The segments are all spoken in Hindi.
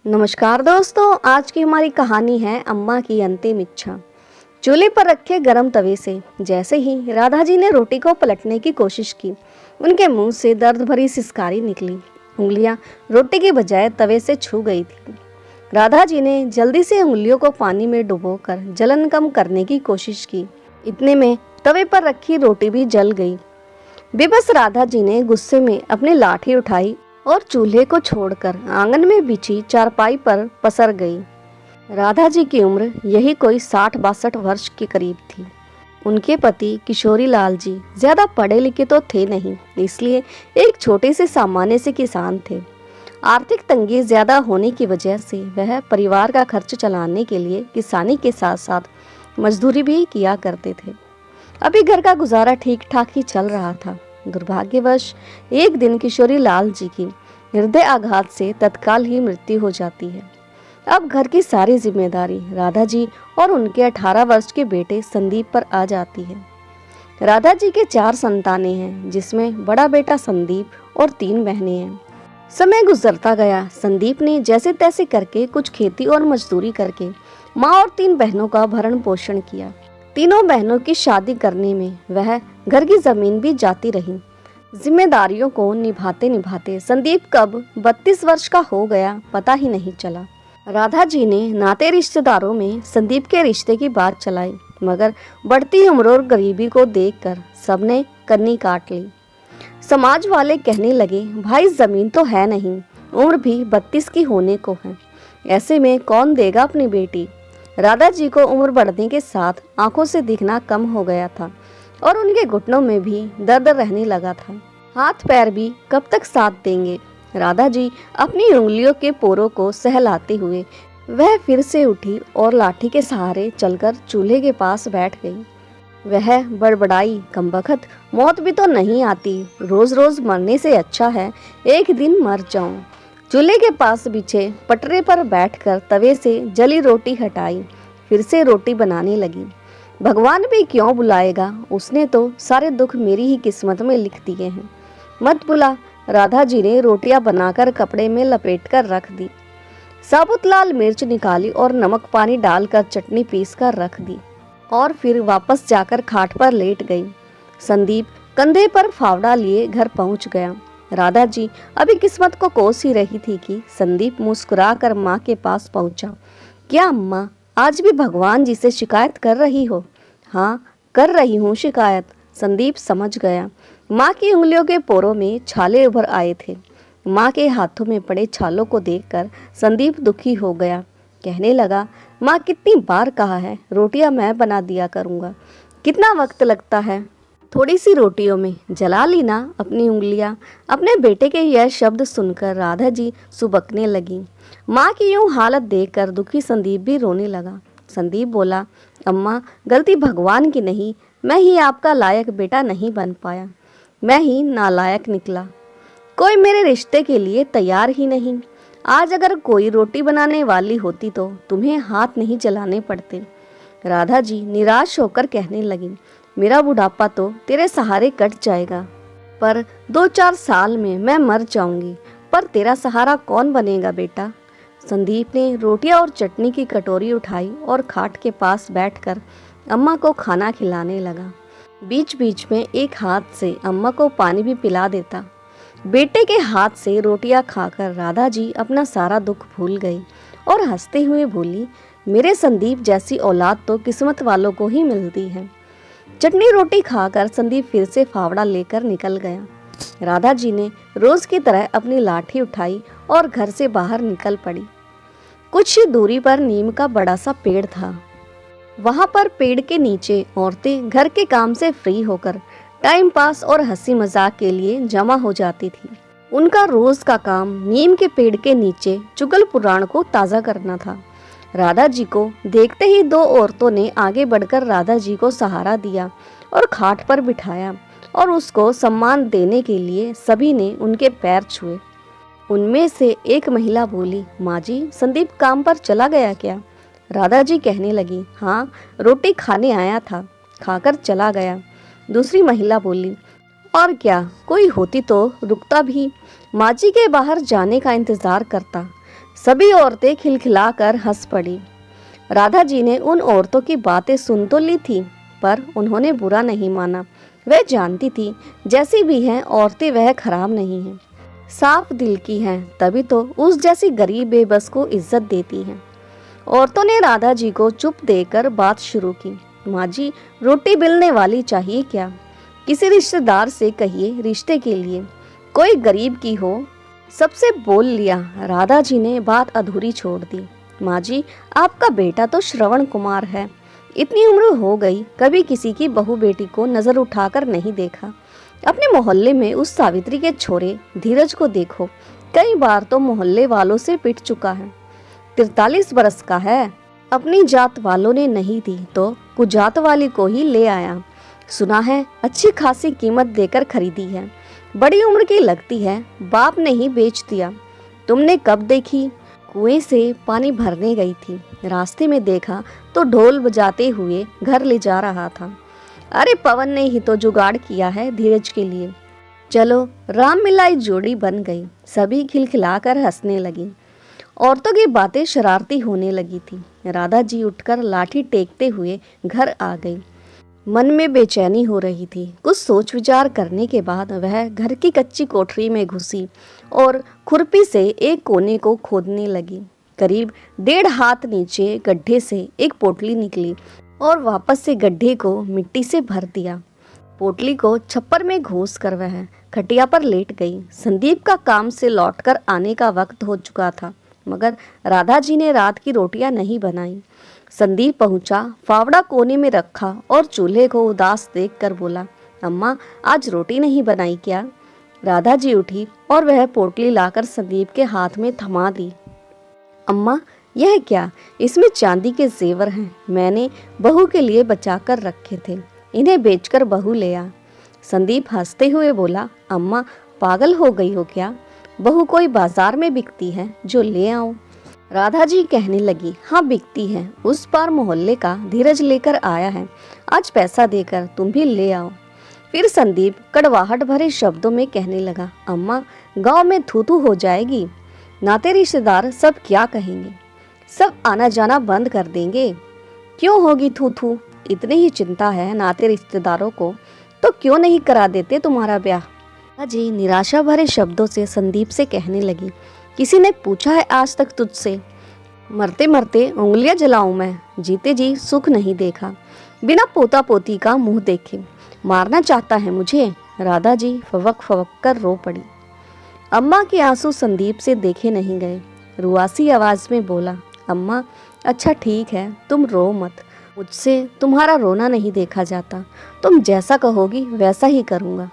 नमस्कार दोस्तों, आज की हमारी कहानी है अम्मा की अंतिम इच्छा। चूल्हे पर रखे गरम तवे से जैसे ही राधा जी ने रोटी को पलटने की कोशिश की, उनके मुंह से दर्द भरी सिसकारी निकली। उंगलियां रोटी के बजाय तवे से छू गई थी। राधा जी ने जल्दी से उंगलियों को पानी में डुबोकर जलन कम करने की कोशिश की। इतने में तवे पर रखी रोटी भी जल गई। बेबस राधा जी ने गुस्से में अपनी लाठी उठाई और चूल्हे को छोड़कर आंगन में बिछी चारपाई पर पसर गई। राधा जी की उम्र यही कोई 60-62 वर्ष के करीब थी। उनके पति किशोरी लाल जी ज्यादा पढ़े लिखे तो थे नहीं, इसलिए एक छोटे से सामान्य से किसान थे। आर्थिक तंगी ज्यादा होने की वजह से वह परिवार का खर्च चलाने के लिए किसानी के साथ साथ मजदूरी भी किया करते थे। अभी घर का गुजारा ठीक ठाक ही चल रहा था। दुर्भाग्यवश एक दिन किशोरी लाल जी की हृदय आघात से तत्काल ही मृत्यु हो जाती है। अब घर की सारी जिम्मेदारी राधा जी और उनके 18 वर्ष के बेटे संदीप पर आ जाती है। राधा जी के 4 संतानें हैं, जिसमें बड़ा बेटा संदीप और 3 बहनें हैं। समय गुजरता गया। संदीप ने जैसे तैसे करके कुछ खेती और मजदूरी करके माँ और 3 बहनों का भरण पोषण किया। तीनों बहनों की शादी करने में वह घर की जमीन भी जाती रही। जिम्मेदारियों को निभाते निभाते संदीप कब 32 वर्ष का हो गया पता ही नहीं चला। राधा जी ने नाते रिश्तेदारों में संदीप के रिश्ते की बात चलाई, मगर बढ़ती उम्र और गरीबी को देखकर सबने कन्नी काट ली। समाज वाले कहने लगे, भाई जमीन तो है नहीं, उम्र भी 32 की होने को है, ऐसे में कौन देगा अपनी बेटी। राधा जी को उम्र बढ़ने के साथ आंखों से दिखना कम हो गया था और उनके घुटनों में भी दर्द रहने लगा था। हाथ पैर भी कब तक साथ देंगे। राधा जी अपनी उंगलियों के पोरों को सहलाते हुए वह फिर से उठी और लाठी के सहारे चलकर चूल्हे के पास बैठ गई। वह बड़बड़ाई, कमबख्त, मौत भी तो नहीं आती, रोज रोज मरने से अच्छा है एक दिन मर जाऊं। चूल्हे के पास बिछे पटरे पर बैठकर तवे से जली रोटी हटाई, फिर से रोटी बनाने लगी। भगवान भी क्यों बुलाएगा, उसने तो सारे दुख मेरी ही किस्मत में लिख दिए हैं। मत बुला। राधा जी ने रोटियां बनाकर कपड़े में लपेटकर रख दी। साबुत लाल मिर्च निकाली और नमक पानी डालकर चटनी पीस कर रख दी और फिर वापस जाकर खाट पर लेट गई। संदीप कंधे पर फावड़ा लिए घर पहुंच गया। राधा जी अभी किस्मत को कोस ही रही थी कि संदीप मुस्कुराकर माँ के पास पहुंचा। क्या अम्मा, आज भी भगवान जी से शिकायत कर रही हो? हाँ, कर रही हूँ शिकायत। संदीप समझ गया। माँ की उंगलियों के पोरों में छाले उभर आए थे। माँ के हाथों में पड़े छालों को देखकर संदीप दुखी हो गया। कहने लगा, माँ कितनी बार कहा है रोटियां मैं बना दिया करूँगा, कितना वक्त लगता है। थोड़ी सी रोटियों में जला ली ना अपनी उंगलियां। अपने बेटे के यह शब्द सुनकर राधा जी सुबकने लगी। माँ की यूं हालत देखकर दुखी संदीप भी रोने लगा। संदीप बोला, अम्मा गलती भगवान की नहीं, मैं ही आपका लायक बेटा नहीं बन पाया, मैं ही नालायक निकला। कोई मेरे रिश्ते के लिए तैयार ही नहीं। आज अगर कोई रोटी बनाने वाली होती तो तुम्हें हाथ नहीं जलाने पड़ते। राधा जी निराश होकर कहने लगी, मेरा बुढ़ापा तो तेरे सहारे कट जाएगा, पर 2-4 साल में मैं मर जाऊंगी, पर तेरा सहारा कौन बनेगा बेटा। संदीप ने रोटियां और चटनी की कटोरी उठाई और खाट के पास बैठकर अम्मा को खाना खिलाने लगा। बीच बीच में एक हाथ से अम्मा को पानी भी पिला देता। बेटे के हाथ से रोटियां खाकर राधा जी अपना सारा दुख भूल गई और हंसते हुए बोली, मेरे संदीप जैसी औलाद तो किस्मत वालों को ही मिलती है। चटनी रोटी खाकर संदीप फिर से फावड़ा लेकर निकल गया। राधा जी ने रोज की तरह अपनी लाठी उठाई और घर से बाहर निकल पड़ी। कुछ ही दूरी पर नीम का बड़ा सा पेड़ था। वहां पर पेड़ के नीचे औरतें घर के काम से फ्री होकर टाइम पास और हंसी मजाक के लिए जमा हो जाती थी। उनका रोज का काम नीम के पेड़ के नीचे चुगल पुराण को ताज़ा करना था। राधा जी को देखते ही 2 औरतों ने आगे बढ़कर राधा जी को सहारा दिया और खाट पर बिठाया और उसको सम्मान देने के लिए सभी ने उनके पैर छुए। उनमें से एक महिला बोली, माँ जी संदीप काम पर चला गया क्या? राधा जी कहने लगी, हाँ रोटी खाने आया था, खाकर चला गया। दूसरी महिला बोली, और क्या कोई होती तो रुकता भी, माँ जी के बाहर जाने का इंतजार करता। सभी औरतें खिलखिलाकर हंस पड़ी। राधा जी ने उन औरतों की बातें सुन तो ली थी, पर उन्होंने बुरा नहीं माना। वह जानती थी जैसी भी हैं औरतें वह खराब नहीं हैं, साफ दिल की हैं, तभी तो उस जैसी गरीब बेबस को इज्जत देती हैं। औरतों ने राधा जी को चुप देकर बात शुरू की। माँ जी, रोटी बेलने वाली चाहिए क्या? किसी रिश्तेदार से कहिए रिश्ते के लिए, कोई गरीब की हो। सबसे बोल लिया। राधा जी ने बात अधूरी छोड़ दी। माँ जी, आपका बेटा तो श्रवण कुमार है, इतनी उम्र हो गई, कभी किसी की बहू बेटी को नजर उठाकर नहीं देखा। अपने मोहल्ले में उस सावित्री के छोरे धीरज को देखो, कई बार तो मोहल्ले वालों से पिट चुका है। 43 बरस का है, अपनी जात वालों ने नहीं दी तो कुजात वाली को ही ले आया। सुना है अच्छी खासी कीमत देकर खरीदी है, बड़ी उम्र की लगती है, बाप ने ही बेच दिया। तुमने कब देखी? कुएं से पानी भरने गई थी, रास्ते में देखा तो ढोल बजाते हुए घर ले जा रहा था। अरे पवन ने ही तो जुगाड़ किया है धीरज के लिए। चलो, राम मिलाई जोड़ी बन गई। सभी खिलखिलाकर हंसने लगी। औरतों की बातें शरारती होने लगी थी। राधा जी उठकर लाठी टेकते हुए घर आ गई। मन में बेचैनी हो रही थी। कुछ सोच विचार करने के बाद वह घर की कच्ची कोठरी में घुसी और खुरपी से एक कोने को खोदने लगी। करीब 1.5 हाथ नीचे गड्ढे से एक पोटली निकली और वापस से गड्ढे को मिट्टी से भर दिया। पोटली को छप्पर में घोंस कर वह खटिया पर लेट गई। संदीप का काम से लौटकर आने का वक्त हो चुका था, मगर राधा जी ने रात की रोटियां नहीं बनाई। संदीप पहुंचा, फावड़ा कोने में रखा और चूल्हे को उदास देखकर बोला, अम्मा, आज रोटी नहीं बनाई क्या? राधा जी उठी और वह पोटली लाकर संदीप के हाथ में थमा दी। अम्मा, यह क्या? इसमें चांदी के जेवर हैं, मैंने बहू के लिए बचा कर रखे थे, इन्हें बेचकर बहू ले आ। संदीप हंसते हुए बोला, अम्मा, पागल हो गई हो क्या? बहू कोई बाजार में बिकती है जो ले आऊं? राधा जी कहने लगी, हाँ बिकती है, उस पार मोहल्ले का धीरज लेकर आया है, आज पैसा देकर तुम भी ले आओ। फिर संदीप कड़वाहट भरे शब्दों में कहने लगा, अम्मा, गांव में थू-थू हो जाएगी, नाते रिश्तेदार सब क्या कहेंगे? सब आना जाना बंद कर देंगे। क्यों होगी थू-थू? इतनी ही चिंता है नाते रिश्तेदारों को, तो क्यों नहीं करा देते तुम्हारा ब्याह? राधा जी निराशा भरे शब्दों से संदीप से कहने लगी, किसी ने पूछा है आज तक तुझसे? मरते मरते उंगलियां जलाऊं मैं, जीते जी सुख नहीं देखा, बिना पोता पोती का मुंह देखे, मारना चाहता है मुझे। राधा जी फवक फवक कर रो पड़ी। अम्मा के आंसू संदीप से देखे नहीं गए। रुआसी आवाज में बोला, अम्मा, अच्छा ठीक है, तुम रो मत, मुझसे तुम्हारा रोना नहीं देखा जाता, तुम जैसा कहोगी वैसा ही करूँगा,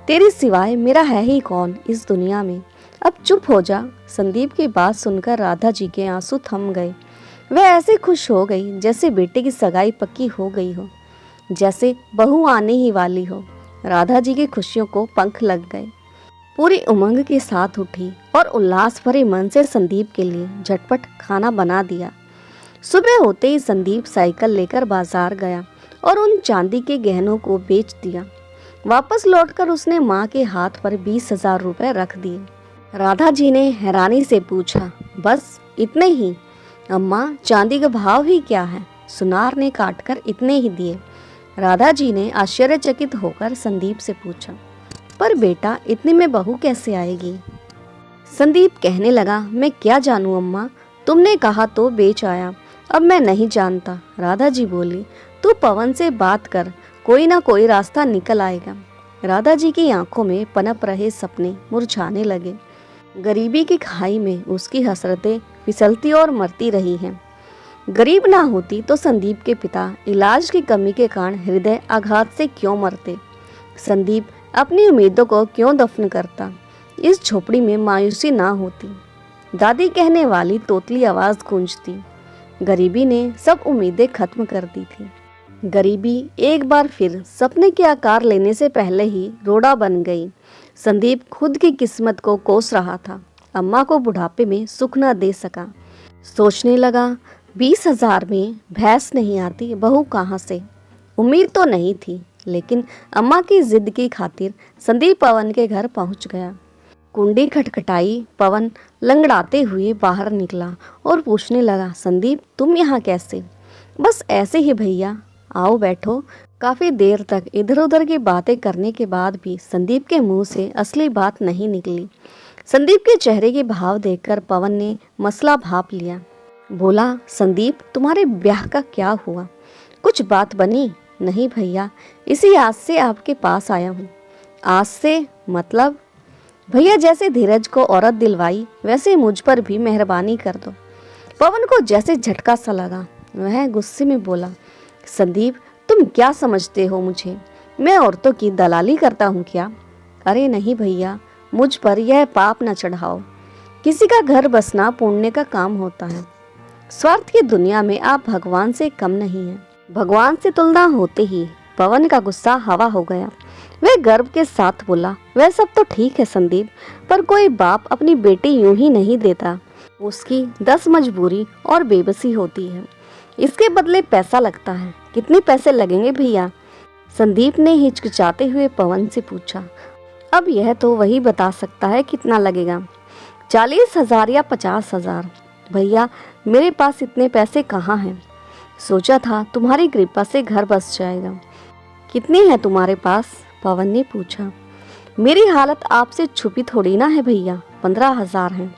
तेरे सिवाय मेरा है ही कौन इस दुनिया में, अब चुप हो जा। संदीप की बात सुनकर राधा जी के आंसू थम गए। वह ऐसे खुश हो गई जैसे बेटे की सगाई पक्की हो गई हो, जैसे बहू आने ही वाली हो। राधा जी की खुशियों को पंख लग गए। पूरी उमंग के साथ उठी और उल्लास भरे मन से संदीप के लिए झटपट खाना बना दिया। सुबह होते ही संदीप साइकिल लेकर बाजार गया और उन चांदी के गहनों को बेच दिया। वापस लौटकर उसने माँ के हाथ पर 20,000 रुपए रख दिए। राधा जी ने हैरानी से पूछा, बस इतने ही? अम्मा, चांदी का भाव ही क्या है? सुनार ने काटकर इतने ही दिए। राधा जी ने आश्चर्यचकित होकर संदीप से पूछा, पर बेटा, इतने में बहू कैसे आएगी? संदीप कहने लगा, मैं क्या जानूं अम्मा, तुमने कहा तो बेच आया, अब मैं नहीं जानता। राधा जी बोली, तू पवन से बात कर, कोई ना कोई रास्ता निकल आएगा। राधा जी की आंखों में पनप रहे सपने मुरझाने लगे। गरीबी की खाई में उसकी हसरतें फिसलती और मरती रही हैं। गरीब ना होती तो संदीप के पिता इलाज की कमी के कारण हृदय आघात से क्यों मरते? संदीप अपनी उम्मीदों को क्यों दफन करता? इस झोपड़ी में मायूसी ना होती। दादी कहने वाली तोतली आवाज गूंजती। गरीबी ने सब उम्मीदें खत्म कर दी थी। गरीबी एक बार फिर सपने के आकार लेने से पहले ही रोड़ा बन गई। संदीप खुद की किस्मत को कोस रहा था। अम्मा को बुढ़ापे में सुख न दे सका। सोचने लगा, 20,000 में भैंस नहीं आती, बहू कहाँ से? उम्मीद तो नहीं थी, लेकिन अम्मा की जिद की खातिर संदीप पवन के घर पहुंच गया। कुंडी खटखटाई। पवन लंगड़ाते हुए बाहर निकला और पूछने लगा, संदीप तुम यहाँ कैसे? बस ऐसे ही भैया, आओ बैठो। काफी देर तक इधर उधर की बातें करने के बाद भी संदीप के मुंह से असली बात नहीं निकली। संदीप के चेहरे के भाव देखकर पवन ने मसला भाप लिया। बोला, संदीप तुम्हारे ब्याह का क्या हुआ? कुछ बात बनी? नहीं भैया, इसी आस से आपके पास आया हूँ। आस से मतलब? भैया जैसे धीरज को औरत दिलवाई वैसे मुझ पर भी मेहरबानी कर दो। पवन को जैसे झटका सा लगा। वह गुस्से में बोला, संदीप तुम क्या समझते हो मुझे? मैं औरतों की दलाली करता हूँ क्या? अरे नहीं भैया, मुझ पर यह पाप न चढ़ाओ। किसी का घर बसना पुण्य का काम होता है। स्वार्थ की दुनिया में आप भगवान से कम नहीं हैं। भगवान से तुलना होते ही पवन का गुस्सा हवा हो गया। वह गर्व के साथ बोला, वह सब तो ठीक है संदीप, पर कोई बाप अपनी बेटी यूं ही नहीं देता। उसकी 10 मजबूरी और बेबसी होती है। इसके बदले पैसा लगता है। कितने पैसे लगेंगे भैया? संदीप ने हिचकिचाते हुए पवन से पूछा। अब यह तो वही बता सकता है कितना लगेगा, 40,000 या 50,000। भैया मेरे पास इतने पैसे कहाँ हैं? सोचा था तुम्हारी कृपा से घर बस जाएगा। कितने हैं तुम्हारे पास? पवन ने पूछा। मेरी हालत आपसे छुपी थोड़ी ना है भैया, 15,000 हैं।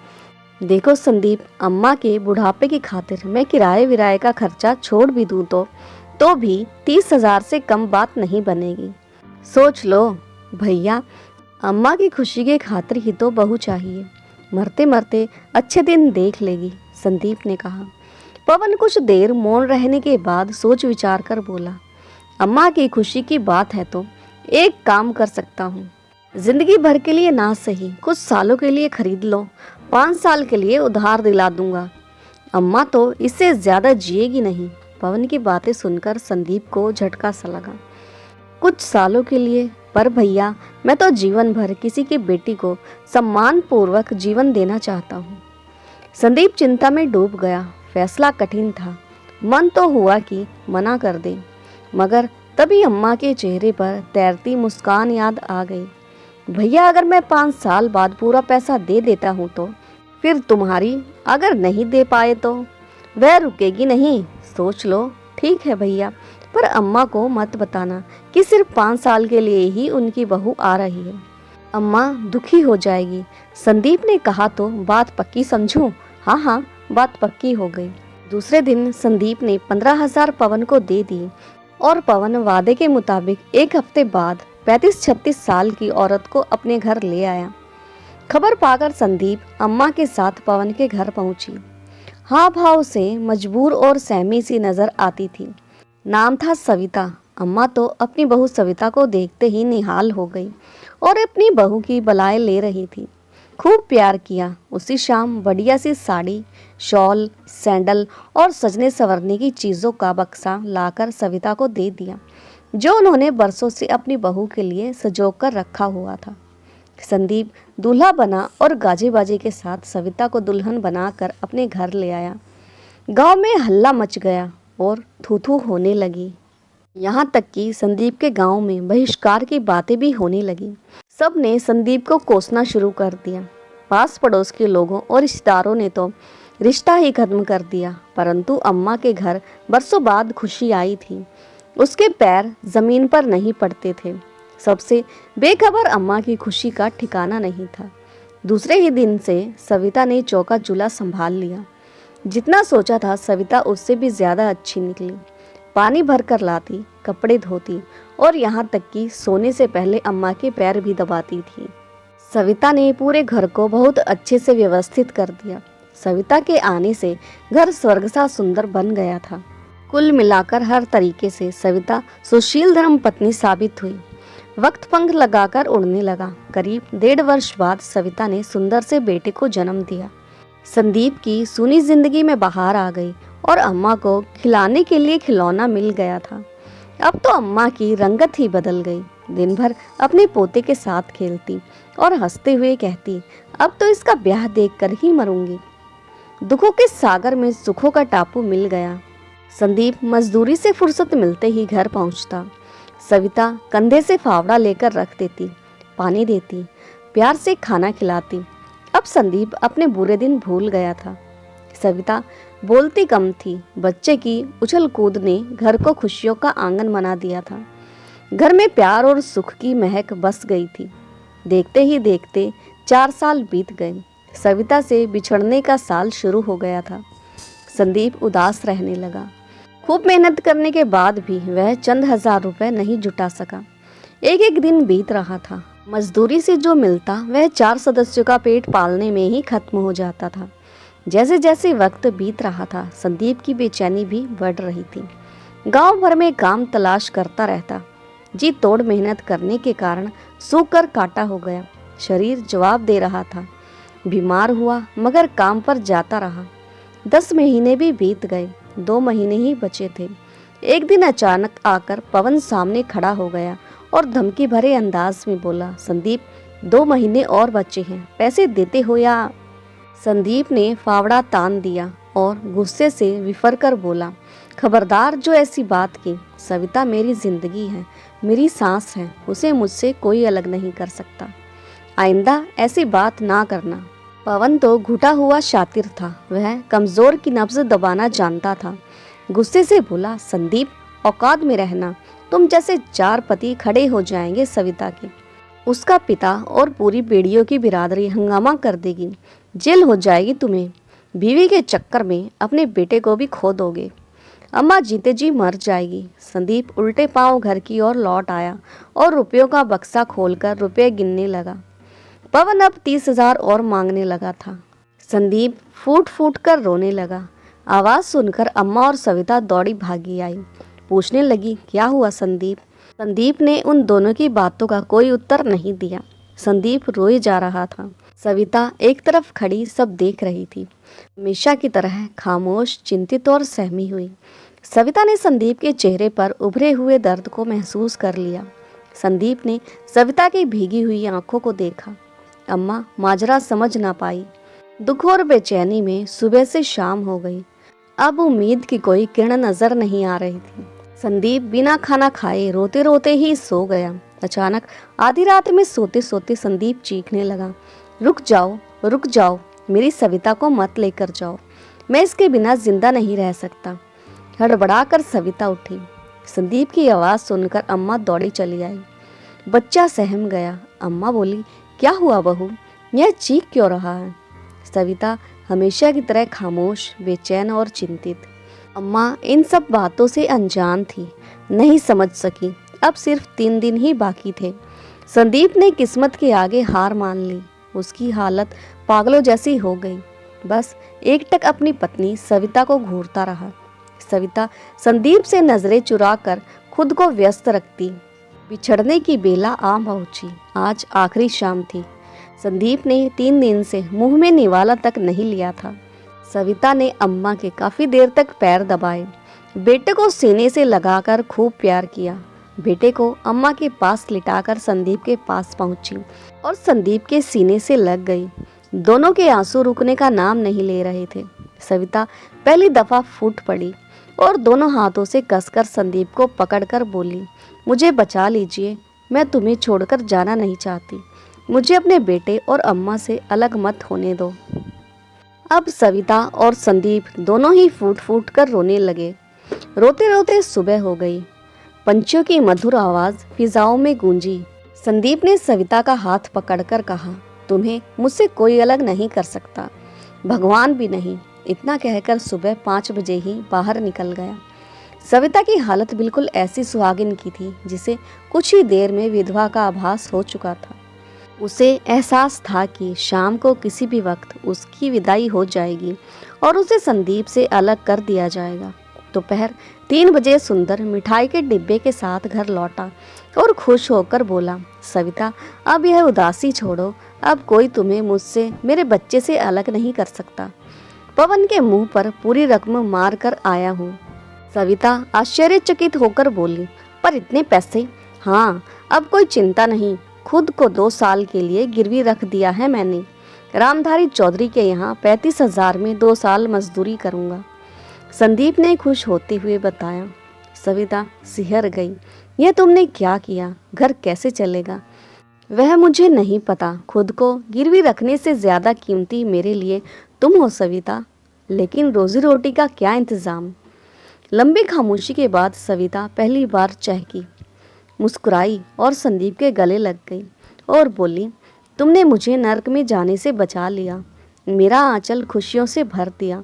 देखो संदीप, अम्मा के बुढ़ापे की खातिर मैं किराए विराए का खर्चा छोड़ भी दूं तो भी 30,000 से कम बात नहीं बनेगी। सोच लो भैया, अम्मा की खुशी के खातिर ही तो बहू चाहिए। मरते मरते अच्छे दिन देख लेगी, संदीप ने कहा। पवन कुछ देर मौन रहने के बाद सोच विचार कर बोला, अम्मा की खुशी की बात है तो एक काम कर सकता हूँ। जिंदगी भर के लिए ना सही, कुछ सालों के लिए खरीद लो। 5 साल के लिए उधार दिला दूंगा। अम्मा तो इससे ज्यादा जिएगी नहीं। पवन की बातें सुनकर संदीप को झटका सा लगा। कुछ सालों के लिए? पर भैया मैं तो जीवन भर किसी की बेटी को सम्मान पूर्वक जीवन देना चाहता हूँ। संदीप चिंता में डूब गया। फैसला कठिन था। मन तो हुआ कि मना कर दे, मगर तभी अम्मा के चेहरे पर तैरती मुस्कान याद आ गई। भैया अगर मैं 5 साल बाद पूरा पैसा दे देता हूँ तो फिर तुम्हारी? अगर नहीं दे पाए तो? वह रुकेगी नहीं, सोच लो। ठीक है भैया, पर अम्मा को मत बताना कि सिर्फ 5 साल के लिए ही उनकी बहू आ रही है। अम्मा दुखी हो जाएगी। संदीप ने कहा तो बात पक्की समझूं? हाँ हाँ, बात पक्की हो गई। दूसरे दिन संदीप ने 15,000 पवन को दे दी और पवन वादे के मुताबिक 1 हफ्ते बाद 35-36 साल की औरत को अपने घर ले आया। खबर पाकर संदीप अम्मा के साथ पवन के घर पहुंची। हाँ भाव से मजबूर और सहमी सी नजर आती थी। नाम था सविता। अम्मा तो अपनी बहू सविता को देखते ही निहाल हो गई और अपनी बहू की बलाएं ले रही थी। खूब प्यार किया। उसी शाम बढ़िया सी साड़ी, शॉल, सैंडल और सजने संवरने की चीज़ों का बक्सा लाकर सविता को दे दिया, जो उन्होंने बरसों से अपनी बहू के लिए सजो कर रखा हुआ था। संदीप दूल्हा बना और गाजे बाजे के साथ सविता को दुल्हन बनाकर अपने घर ले आया। गांव में हल्ला मच गया और थू थू होने लगी। यहाँ तक कि संदीप के गांव में बहिष्कार की बातें भी होने लगी। सब ने संदीप को कोसना शुरू कर दिया। पास पड़ोस के लोगों और रिश्तेदारों ने तो रिश्ता ही खत्म कर दिया। परंतु अम्मा के घर बरसों बाद खुशी आई थी। उसके पैर जमीन पर नहीं पड़ते थे। सबसे बेखबर अम्मा की खुशी का ठिकाना नहीं था। दूसरे ही दिन से सविता ने चौका चूल्हा संभाल लिया। जितना सोचा था सविता उससे भी ज्यादा अच्छी निकली। पानी भर कर लाती, कपड़े धोती और यहाँ तक कि सोने से पहले अम्मा के पैर भी दबाती थी। सविता ने पूरे घर को बहुत अच्छे से व्यवस्थित कर दिया। सविता के आने से घर स्वर्ग सा सुंदर बन गया था। कुल मिलाकर हर तरीके से सविता सुशील धर्म पत्नी साबित हुई। वक्त पंख लगाकर उड़ने लगा। करीब 1.5 वर्ष बाद सविता ने सुंदर से बेटे को जन्म दिया। संदीप की सूनी जिंदगी में बहार आ गई और अम्मा को खिलाने के लिए खिलौना मिल गया था। अब तो अम्मा की रंगत ही बदल गई। दिन भर अपने पोते के साथ खेलती और हंसते हुए कहती, अब तो इसका ब्याह देखकर ही मरूंगी। दुखों के सागर में सुखों का टापू मिल गया। संदीप मजदूरी से फुर्सत मिलते ही घर पहुंचता। सविता कंधे से फावड़ा लेकर रख देती, पानी देती, प्यार से खाना खिलाती। अब संदीप अपने बुरे दिन भूल गया था। सविता बोलती कम थी। बच्चे की उछल कूद ने घर को खुशियों का आंगन बना दिया था। घर में प्यार और सुख की महक बस गई थी। देखते ही देखते 4 साल बीत गए। सविता से बिछड़ने का साल शुरू हो गया था। संदीप उदास रहने लगा। खूब मेहनत करने के बाद भी वह चंद हजार रुपए नहीं जुटा सका। एक एक दिन बीत रहा था। मजदूरी से जो मिलता वह 4 सदस्यों का पेट पालने में ही खत्म हो जाता था। जैसे जैसे वक्त बीत रहा था, संदीप की बेचैनी भी बढ़ रही थी। गांव भर में काम तलाश करता रहता। जी तोड़ मेहनत करने के कारण सूख कर काटा हो गया। शरीर जवाब दे रहा था। बीमार हुआ मगर काम पर जाता रहा। 10 महीने भी बीत गए। 2 महीने ही बचे थे। एक दिन अचानक आकर पवन सामने खड़ा हो गया और धमकी भरे अंदाज में बोला, संदीप 2 महीने और बचे हैं, पैसे देते हो या? संदीप ने फावड़ा तान दिया और गुस्से से विफर कर बोला, खबरदार जो ऐसी बात की। सविता मेरी जिंदगी है, मेरी सांस है, उसे मुझसे कोई अलग नहीं कर सकता। आइंदा ऐसी बात ना करना। पवन तो घुटा हुआ शातिर था। वह कमजोर की नब्ज दबाना जानता था। गुस्से से बोला, संदीप औकात में रहना, तुम जैसे 4 पति खड़े हो जाएंगे सविता के। उसका पिता और पूरी बेड़ियों की बिरादरी हंगामा कर देगी। जेल हो जाएगी तुम्हें। बीवी के चक्कर में अपने बेटे को भी खो दोगे। अम्मा जीते जी मर जाएगी। संदीप उल्टे पांव घर की ओर लौट आया और रुपयों का बक्सा खोलकर रुपए गिनने लगा। पवन अब 30,000 और मांगने लगा था। संदीप फूट फूट कर रोने लगा। आवाज सुनकर अम्मा और सविता दौड़ी भागी आई। पूछने लगी, क्या हुआ संदीप? संदीप ने उन दोनों की बातों का कोई उत्तर नहीं दिया। संदीप रोए जा रहा था। सविता एक तरफ खड़ी सब देख रही थी, हमेशा की तरह खामोश, चिंतित और सहमी हुई। सविता ने संदीप के चेहरे पर उभरे हुए दर्द को महसूस कर लिया। संदीप ने सविता की भीगी हुई आंखों को देखा। अम्मा माजरा समझ ना पाई। दुख और बेचैनी में सुबह से शाम हो गई। अब उम्मीद की कोई किरण नजर नहीं आ रही थी। संदीप बिना खाना खाए रोते रोते ही सो गया। अचानक आधी रात में सोते सोते संदीप चीखने लगा, रुक जाओ, मेरी सविता को मत लेकर जाओ, मैं इसके बिना जिंदा नहीं रह सकता। हड़बड़ा कर सविता उठी। संदीप की आवाज़ सुनकर अम्मा दौड़ी चली आई। बच्चा सहम गया। अम्मा बोली, क्या हुआ बहू, यह चीख क्यों रहा है? सविता हमेशा की तरह खामोश, बेचैन और चिंतित। अम्मा इन सब बातों से अनजान थी, नहीं समझ सकी। अब सिर्फ 3 दिन ही बाकी थे। संदीप ने किस्मत के आगे हार मान ली। उसकी हालत पागलों जैसी हो गई। बस एकटक अपनी पत्नी सविता को घूरता रहा। सविता संदीप से नजरें चुराकर खुद को व्यस्त रखती। बिछड़ने की बेला आ पहुंची। आज आखिरी शाम थी। संदीप ने 3 दिन से मुंह में निवाला तक नहीं लिया था। सविता ने अम्मा के काफी देर तक पैर दबाए। बेटे को सीने से लगाकर खूब प्यार किया। बेटे को अम्मा के पास लिटाकर संदीप के पास पहुंची और संदीप के सीने से लग गई। दोनों के आंसू रुकने का नाम नहीं ले रहे थे। सविता पहली दफा फूट पड़ी और दोनों हाथों से कसकर संदीप को पकड़कर बोली, मुझे बचा लीजिए, मैं तुम्हें छोड़कर जाना नहीं चाहती। मुझे अपने बेटे और अम्मा से अलग मत होने दो। अब सविता और संदीप दोनों ही फूट फूट कर रोने लगे। रोते रोते सुबह हो गई। पंछियों की मधुर आवाज फिजाओं में गूंजी। संदीप ने सविता का हाथ पकड़कर कहा, तुम्हें मुझसे कोई अलग नहीं कर सकता, भगवान भी नहीं। इतना कहकर सुबह 5 बजे ही बाहर निकल गया। सविता की हालत बिल्कुल ऐसी सुहागिन की थी जिसे कुछ ही देर में विधवा का आभास हो चुका था। उसे एहसास था कि शाम को किसी भी वक्त उसकी विदाई हो जाएगी और उसे संदीप से अलग कर दिया जाएगा। दोपहर 3 बजे सुंदर मिठाई के डिब्बे के साथ घर लौटा और खुश होकर बोला, सविता अब यह उदासी छोड़ो, अब कोई तुम्हें मुझसे, मेरे बच्चे से अलग नहीं कर सकता। पवन के मुंह पर पूरी रकम मार कर आया हूँ। सविता आश्चर्यचकित होकर बोली, पर इतने पैसे? हाँ, अब कोई चिंता नहीं, खुद को 2 साल के लिए गिरवी रख दिया है मैंने। रामधारी चौधरी के यहाँ 35,000 में 2 साल मजदूरी करूँगा, संदीप ने खुश होते हुए बताया। सविता सिहर गई, यह तुमने क्या किया? घर कैसे चलेगा? वह मुझे नहीं पता, खुद को गिरवी रखने से ज़्यादा कीमती मेरे लिए तुम हो सविता, लेकिन रोजी रोटी का क्या इंतज़ाम। लंबी खामोशी के बाद सविता पहली बार चहकी, मुस्कुराई और संदीप के गले लग गई और बोली, तुमने मुझे नर्क में जाने से बचा लिया, मेरा आंचल खुशियों से भर दिया।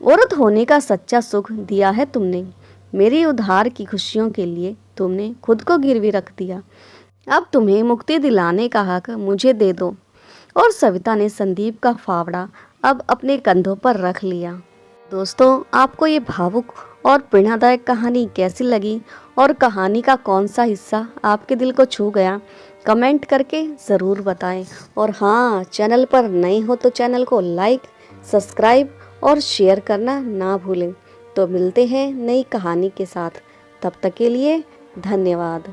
औरत होने का सच्चा सुख दिया है तुमने, मेरी उधार की खुशियों के लिए तुमने खुद को गिरवी रख दिया। अब तुम्हें मुक्ति दिलाने का हक मुझे दे दो। और सविता ने संदीप का फावड़ा अब अपने कंधों पर रख लिया। दोस्तों, आपको ये भावुक और प्रेरणादायक कहानी कैसी लगी और कहानी का कौन सा हिस्सा आपके दिल को छू गया, कमेंट करके ज़रूर बताएं। और हाँ, चैनल पर नए हो तो चैनल को लाइक, सब्सक्राइब और शेयर करना ना भूलें। तो मिलते हैं नई कहानी के साथ, तब तक के लिए धन्यवाद।